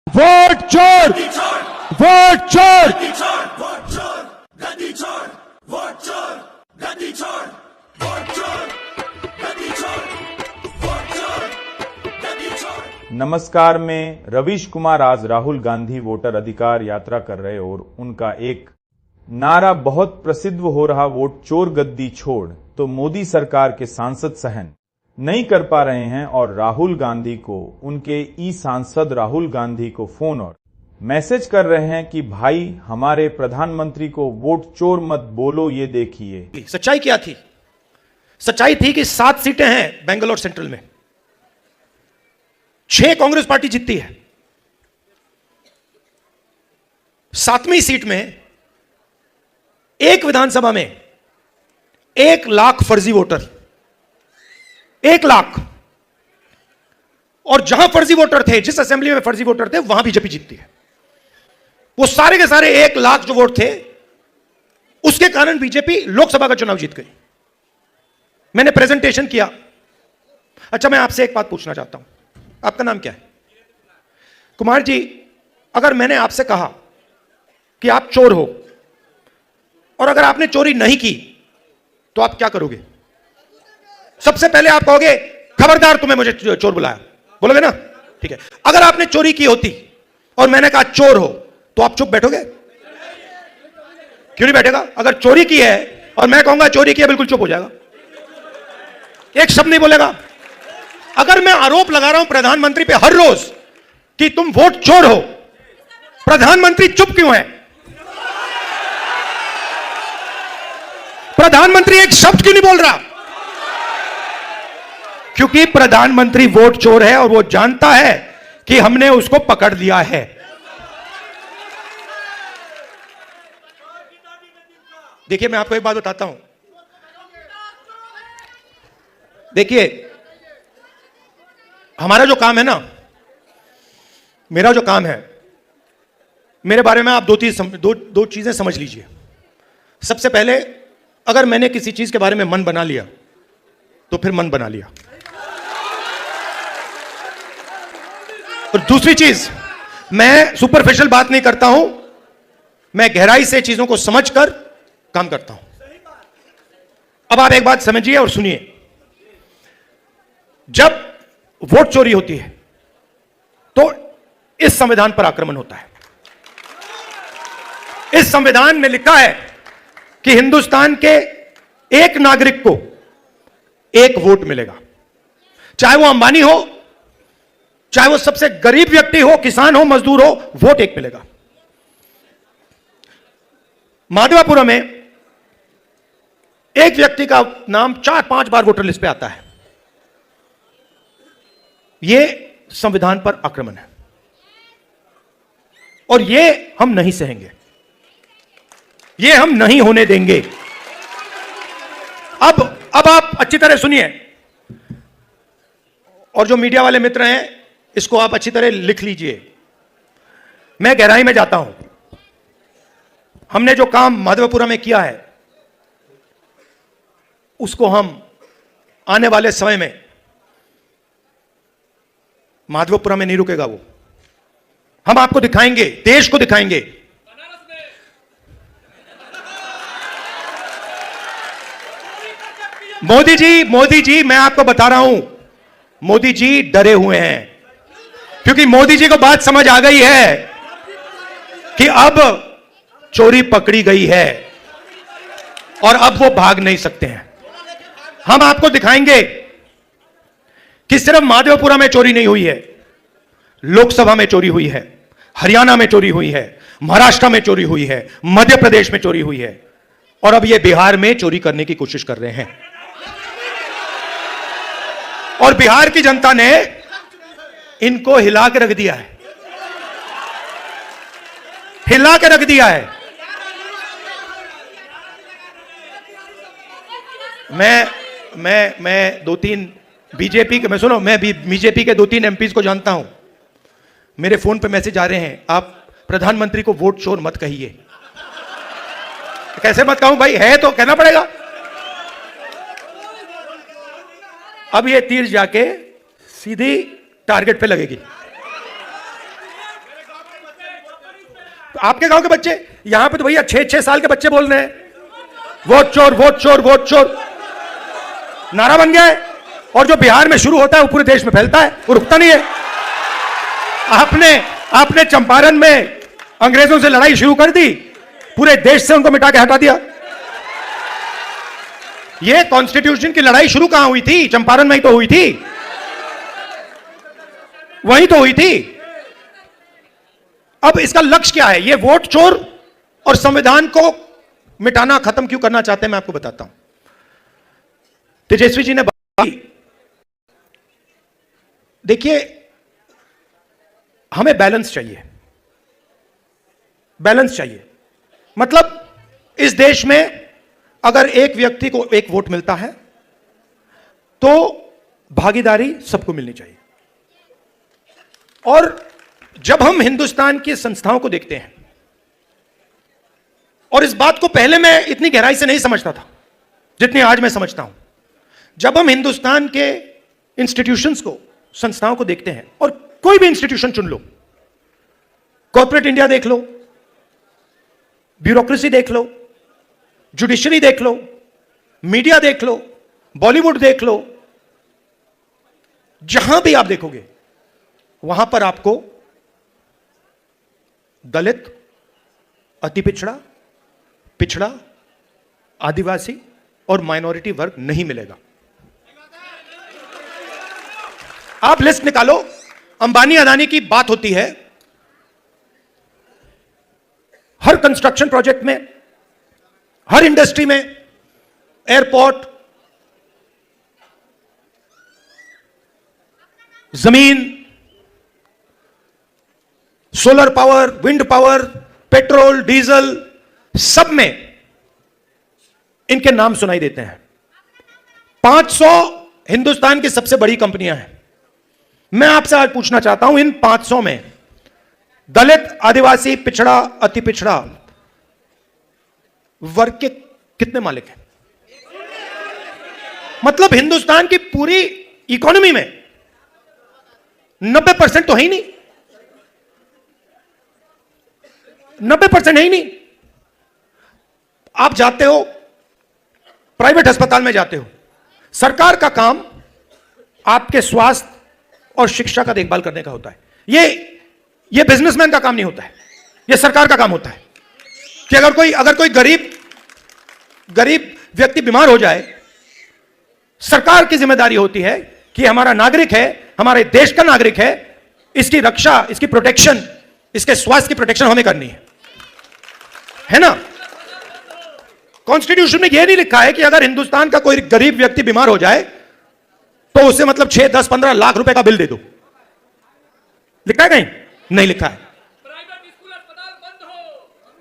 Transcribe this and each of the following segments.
Vote चोर, vote चोर, नमस्कार। मैं रवीश कुमार आज राहुल गांधी वोटर अधिकार यात्रा कर रहे और उनका एक नारा बहुत प्रसिद्ध हो रहा, वोट चोर गद्दी छोड़, तो मोदी सरकार के सांसद सहन नहीं कर पा रहे हैं और राहुल गांधी को, उनके ई सांसद राहुल गांधी को फोन और मैसेज कर रहे हैं कि भाई हमारे प्रधानमंत्री को वोट चोर मत बोलो, ये देखिए। सच्चाई क्या थी? सच्चाई थी कि 7 सीटें हैं बेंगलोर सेंट्रल में, 6 कांग्रेस पार्टी जीतती है। 7वीं सीट में एक विधानसभा में 1 लाख फर्जी वोटर, 1 लाख। और जहां फर्जी वोटर थे, जिस असेंबली में फर्जी वोटर थे, वहां बीजेपी जीतती है। वो सारे के सारे 1 लाख जो वोट थे, उसके कारण बीजेपी लोकसभा का चुनाव जीत गई। मैंने प्रेजेंटेशन किया। अच्छा, मैं आपसे एक बात पूछना चाहता हूं, आपका नाम क्या है? कुमार जी, अगर मैंने आपसे कहा कि आप चोर हो और अगर आपने चोरी नहीं की तो आप क्या करोगे? सबसे पहले आप कहोगे खबरदार, तुम्हें मुझे चोर बुलाया, बोलोगे ना? ठीक है। अगर आपने चोरी की होती और मैंने कहा चोर हो, तो आप चुप बैठोगे? क्यों नहीं बैठेगा? अगर चोरी की है और मैं कहूंगा चोरी की है, बिल्कुल चुप हो जाएगा, एक शब्द नहीं बोलेगा। अगर मैं आरोप लगा रहा हूं प्रधानमंत्री पे हर रोज कि तुम वोट चोर हो, प्रधानमंत्री चुप क्यों है? प्रधानमंत्री एक शब्द क्यों नहीं बोल रहा? क्योंकि प्रधानमंत्री वोट चोर है और वो जानता है कि हमने उसको पकड़ लिया है। देखिए, मैं आपको एक बात बताता हूं। देखिए, हमारा जो काम है ना, मेरा जो काम है, मेरे बारे में आप दो चीजें समझ लीजिए। सबसे पहले, अगर मैंने किसी चीज के बारे में मन बना लिया तो फिर मन बना लिया। और दूसरी चीज, मैं सुपरफिशियल बात नहीं करता हूं, मैं गहराई से चीजों को समझकर काम करता हूं। अब आप एक बात समझिए और सुनिए। जब वोट चोरी होती है तो इस संविधान पर आक्रमण होता है। इस संविधान में लिखा है कि हिंदुस्तान के एक नागरिक को 1 वोट मिलेगा, चाहे वो अंबानी हो, चाहे वो सबसे गरीब व्यक्ति हो, किसान हो, मजदूर हो, वोट 1 मिलेगा। माधवापुरम में एक व्यक्ति का नाम 4-5 बार वोटर लिस्ट पे आता है। यह संविधान पर आक्रमण है और यह हम नहीं सहेंगे, यह हम नहीं होने देंगे। अब आप अच्छी तरह सुनिए, और जो मीडिया वाले मित्र हैं, इसको आप अच्छी तरह लिख लीजिए। मैं गहराई में जाता हूं। हमने जो काम माधवपुरा में किया है, उसको हम आने वाले समय में, माधवपुरा में नहीं रुकेगा वो, हम आपको दिखाएंगे, देश को दिखाएंगे। मोदी जी, मैं आपको बता रहा हूं, मोदी जी डरे हुए हैं, क्योंकि मोदी जी को बात समझ आ गई है कि अब चोरी पकड़ी गई है और अब वो भाग नहीं सकते हैं। हम आपको दिखाएंगे कि सिर्फ माधवपुरा में चोरी नहीं हुई है, लोकसभा में चोरी हुई है, हरियाणा में चोरी हुई है, महाराष्ट्र में चोरी हुई है, मध्य प्रदेश में चोरी हुई है, और अब ये बिहार में चोरी करने की कोशिश कर रहे हैं। और बिहार की जनता ने इनको हिला के रख दिया है, हिला के रख दिया है। मैं 2-3 बीजेपी के, मैं सुनो, मैं बीजेपी के 2-3 एमपीज को जानता हूं। मेरे फोन पे मैसेज आ रहे हैं, आप प्रधानमंत्री को वोट चोर मत कहिए। कैसे मत कहूं भाई, है तो कहना पड़ेगा। अब ये तीर जाके सीधी टारगेट पे लगेगी। आपके गांव के बच्चे, यहां पे तो भैया 6-6 साल के बच्चे बोल रहे हैं वोट चोर वोट चोर वोट चोर, नारा बन गया है। और जो बिहार में शुरू होता है वो पूरे देश में फैलता है, वो रुकता नहीं है। आपने चंपारण में अंग्रेजों से लड़ाई शुरू कर दी, पूरे देश से उनको मिटा के हटा दिया। ये कॉन्स्टिट्यूशन की लड़ाई शुरू कहां हुई थी? चंपारण में ही तो हुई थी, वहीं तो हुई थी। अब इसका लक्ष्य क्या है? ये वोट चोर और संविधान को मिटाना, खत्म क्यों करना चाहते हैं मैं आपको बताता हूं। तेजस्वी जी ने बात की, देखिए हमें बैलेंस चाहिए, बैलेंस चाहिए। मतलब इस देश में अगर एक व्यक्ति को एक वोट मिलता है तो भागीदारी सबको मिलनी चाहिए। और जब हम हिंदुस्तान की संस्थाओं को देखते हैं, और इस बात को पहले मैं इतनी गहराई से नहीं समझता था जितनी आज मैं समझता हूं, जब हम हिंदुस्तान के इंस्टीट्यूशंस को, संस्थाओं को देखते हैं, और कोई भी इंस्टीट्यूशन चुन लो, कॉर्पोरेट इंडिया देख लो, ब्यूरोक्रेसी देख लो, जुडिशरी देख लो, मीडिया देख लो, बॉलीवुड देख लो, जहां भी आप देखोगे वहां पर आपको दलित, अति पिछड़ा, पिछड़ा, आदिवासी और माइनॉरिटी वर्ग नहीं मिलेगा। आप लिस्ट निकालो, अंबानी अदानी की बात होती है हर कंस्ट्रक्शन प्रोजेक्ट में, हर इंडस्ट्री में, एयरपोर्ट, जमीन, solar power, wind power, petrol, diesel, सब में इनके नाम सुनाई देते हैं। 500 हिंदुस्तान की सबसे बड़ी कंपनियां हैं। मैं आपसे आज पूछना चाहता हूं, इन 500 में दलित, आदिवासी, पिछड़ा, अति पिछड़ा वर्ग के कितने मालिक हैं? मतलब हिंदुस्तान की पूरी इकोनॉमी में 90% तो है ही नहीं, 90% है ही नहीं। आप जाते हो प्राइवेट अस्पताल में, जाते हो, सरकार का काम आपके स्वास्थ्य और शिक्षा का देखभाल करने का होता है। ये बिजनेसमैन का काम नहीं होता है, ये सरकार का काम होता है कि अगर कोई गरीब व्यक्ति बीमार हो जाए, सरकार की जिम्मेदारी होती है कि हमारा नागरिक है, हमारे देश का नागरिक है, इसकी रक्षा, इसकी प्रोटेक्शन, इसके स्वास्थ्य की प्रोटेक्शन हमें करनी है ना। कॉन्स्टिट्यूशन में यह नहीं लिखा है कि अगर हिंदुस्तान का कोई गरीब व्यक्ति बीमार हो जाए तो उसे मतलब 6, 10, 15 लाख रुपए का बिल दे दो। लिखा है कहीं? नहीं लिखा है। प्राइवेट स्कूल अस्पताल बंद हो,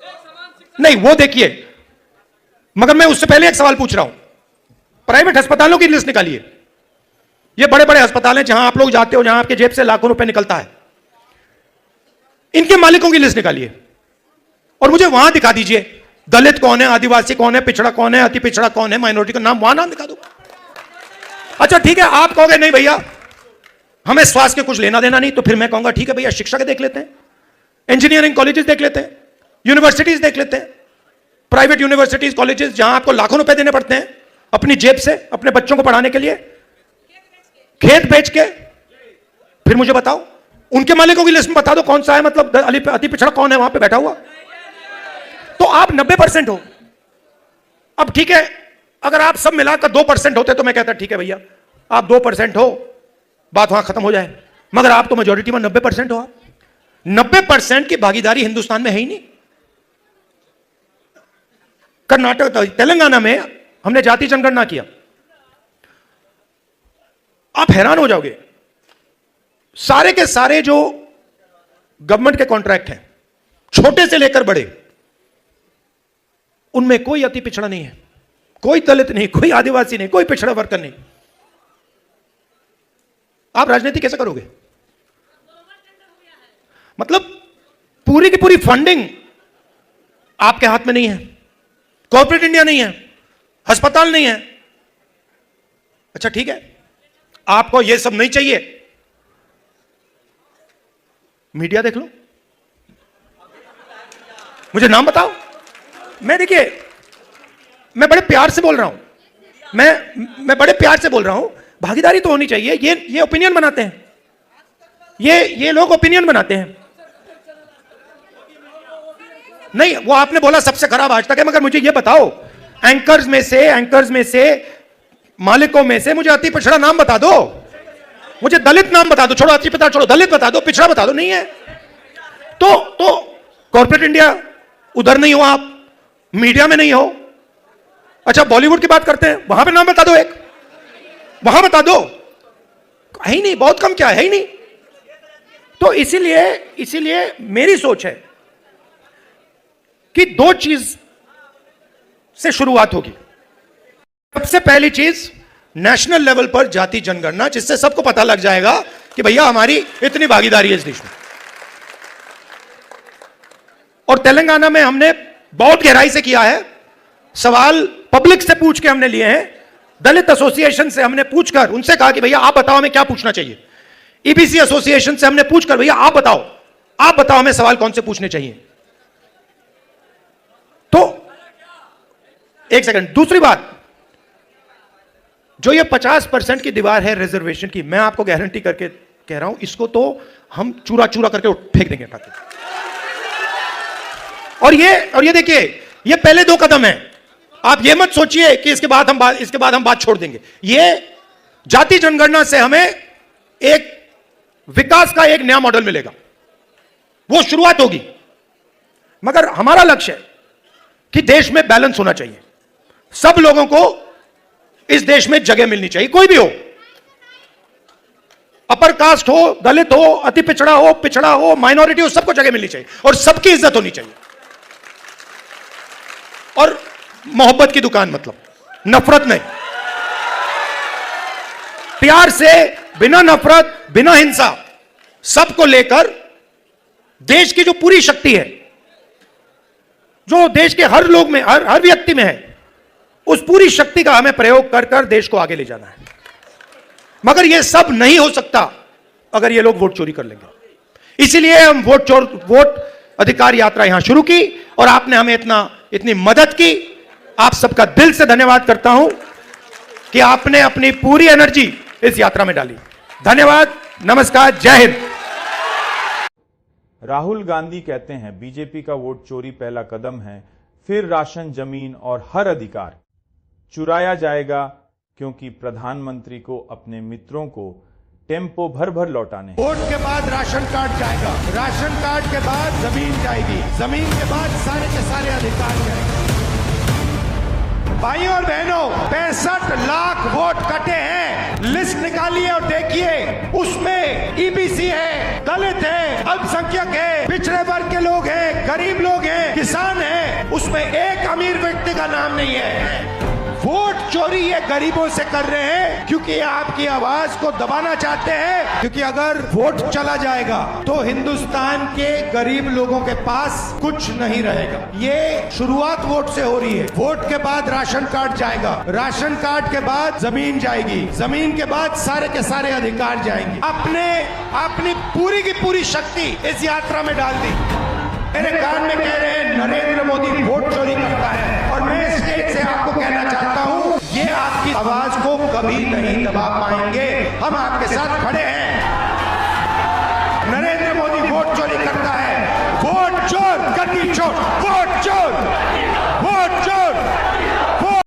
एक समान शिक्षा नहीं, वो देखिए, मगर मैं उससे पहले एक सवाल पूछ रहा हूं। प्राइवेट अस्पतालों की लिस्ट निकालिए। ये बड़े बड़े अस्पताल हैं जहां आप लोग जाते हो, जहां आपके जेब से लाखों रुपए निकलता है, इनके मालिकों की लिस्ट निकालिए और मुझे वहां दिखा दीजिए दलित कौन है, आदिवासी कौन है, पिछड़ा कौन है, अति पिछड़ा कौन है, माइनॉरिटी का नाम, वहां नाम दिखा दो। अच्छा ठीक है, आप कहोगे नहीं भैया हमें स्वास्थ्य के कुछ लेना देना नहीं, तो फिर मैं कहूंगा ठीक है भैया, शिक्षा के देख लेते हैं, इंजीनियरिंग कॉलेजेस देख लेते हैं, यूनिवर्सिटीज देख लेते हैं, प्राइवेट यूनिवर्सिटीज, कॉलेजेस जहां आपको लाखों रुपए देने पड़ते हैं अपनी जेब से अपने बच्चों को पढ़ाने के लिए, खेत बेच के। फिर मुझे बताओ उनके मालिकों की लिस्ट में बता दो कौन सा है, मतलब अति पिछड़ा कौन है वहां पे बैठा हुआ। तो आप 90% हो। अब ठीक है, अगर आप सब मिलाकर 2% होते तो मैं कहता ठीक है भैया आप 2% हो, बात वहां खत्म हो जाए। मगर आप तो मेजोरिटी में 90% हो। आप 90% की भागीदारी हिंदुस्तान में है ही नहीं। कर्नाटक, तेलंगाना में हमने जाति जनगणना किया, आप हैरान हो जाओगे, सारे के सारे जो गवर्नमेंट के कॉन्ट्रैक्ट हैं, छोटे से लेकर बड़े, उनमें कोई अति पिछड़ा नहीं है, कोई दलित नहीं, कोई आदिवासी नहीं, कोई पिछड़ा वर्ग नहीं। आप राजनीति कैसे करोगे? मतलब पूरी की पूरी फंडिंग आपके हाथ में नहीं है, कॉर्पोरेट इंडिया नहीं है, अस्पताल नहीं है। अच्छा ठीक है, आपको यह सब नहीं चाहिए, मीडिया देख लो, मुझे नाम बताओ। मैं देखिए, मैं बड़े प्यार से बोल रहा हूं, मैं बड़े प्यार से बोल रहा हूं, भागीदारी तो होनी चाहिए। ये ओपिनियन बनाते हैं, ये लोग ओपिनियन बनाते हैं। नहीं, वो आपने बोला सबसे खराब आज तक है, मगर मुझे ये बताओ, एंकर्स में से मालिकों में से मुझे अति पिछड़ा नाम बता दो, मुझे दलित नाम बता दो, छोड़ो अति पिछड़ा, छोड़ो दलित बता दो, पिछड़ा बता दो। नहीं है तो कॉर्पोरेट इंडिया उधर नहीं हो आप, मीडिया में नहीं हो। अच्छा, बॉलीवुड की बात करते हैं, वहां पे नाम बता दो, एक वहां बता दो। है ही नहीं, बहुत कम, क्या है ही नहीं। तो इसीलिए मेरी सोच है कि दो चीज से शुरुआत होगी। सबसे पहली चीज नेशनल लेवल पर जाति जनगणना, जिससे सबको पता लग जाएगा कि भैया हमारी इतनी भागीदारी है इस देश में। और तेलंगाना में हमने बहुत गहराई से किया है, सवाल पब्लिक से पूछ के हमने लिए हैं, दलित एसोसिएशन से हमने पूछकर उनसे कहा कि भैया आप बताओ हमें क्या पूछना चाहिए। ईबीसी एसोसिएशन से हमने पूछकर भैया आप बताओ हमें सवाल कौन से पूछने चाहिए। तो एक सेकंड, दूसरी बात, जो ये 50% की दीवार है रिजर्वेशन की, मैं आपको गारंटी करके कह रहा हूं, इसको तो हम चूरा चूरा करके फेंक देंगे ताकि। और ये देखिए, ये पहले दो कदम है। आप ये मत सोचिए कि इसके बाद हम बात छोड़ देंगे। ये जाति जनगणना से हमें एक विकास का एक नया मॉडल मिलेगा, वो शुरुआत होगी। मगर हमारा लक्ष्य है कि देश में बैलेंस होना चाहिए, सब लोगों को इस देश में जगह मिलनी चाहिए, कोई भी हो, अपर कास्ट हो, दलित हो, अति पिछड़ा हो, माइनॉरिटी हो, सबको जगह मिलनी चाहिए और सबकी इज्जत होनी चाहिए। और मोहब्बत की दुकान, मतलब नफरत नहीं, प्यार से, बिना नफरत, बिना हिंसा, सबको लेकर देश की जो पूरी शक्ति है, जो देश के हर लोग में, हर व्यक्ति में है, उस पूरी शक्ति का हमें प्रयोग कर देश को आगे ले जाना है। मगर यह सब नहीं हो सकता अगर ये लोग वोट चोरी कर लेंगे। इसीलिए हम वोट अधिकार यात्रा यहां शुरू की और आपने हमें इतनी मदद की। आप सबका दिल से धन्यवाद करता हूं कि आपने अपनी पूरी एनर्जी इस यात्रा में डाली। धन्यवाद, नमस्कार, जय हिंद। राहुल गांधी कहते हैं बीजेपी का वोट चोरी पहला कदम है, फिर राशन, जमीन और हर अधिकार चुराया जाएगा, क्योंकि प्रधानमंत्री को अपने मित्रों को टेम्पो भर लौटाने। वोट के बाद राशन कार्ड जाएगा, राशन कार्ड के बाद जमीन जाएगी, जमीन के बाद सारे के सारे अधिकार जाएंगे। भाइयों और बहनों, 65 लाख वोट कटे हैं, लिस्ट निकालिए और देखिए, उसमें ईबीसी है, दलित है, अल्पसंख्यक है, पिछड़े वर्ग के लोग हैं, गरीब लोग हैं, किसान हैं, उसमें एक अमीर व्यक्ति का नाम नहीं है। वोट चोरी ये गरीबों से कर रहे हैं क्योंकि ये आपकी आवाज को दबाना चाहते हैं, क्योंकि अगर वोट चला जाएगा तो हिंदुस्तान के गरीब लोगों के पास कुछ नहीं रहेगा। ये शुरुआत वोट से हो रही है। वोट के बाद राशन कार्ड जाएगा, राशन कार्ड के बाद जमीन जाएगी, जमीन के बाद सारे के सारे अधिकार जाएंगे। अपनी पूरी की पूरी शक्ति इस यात्रा में डाल दी। मेरे कान में कह रहे हैं नरेंद्र मोदी वोट चोरी करता है, और मैं स्टेज से आपको कहना चाहता हूं, ये आपकी आवाज को कभी नहीं दबा पाएंगे। हम आपके साथ खड़े हैं। नरेंद्र मोदी वोट चोरी करता है, वोट चोर, गद्दी चोर, वोट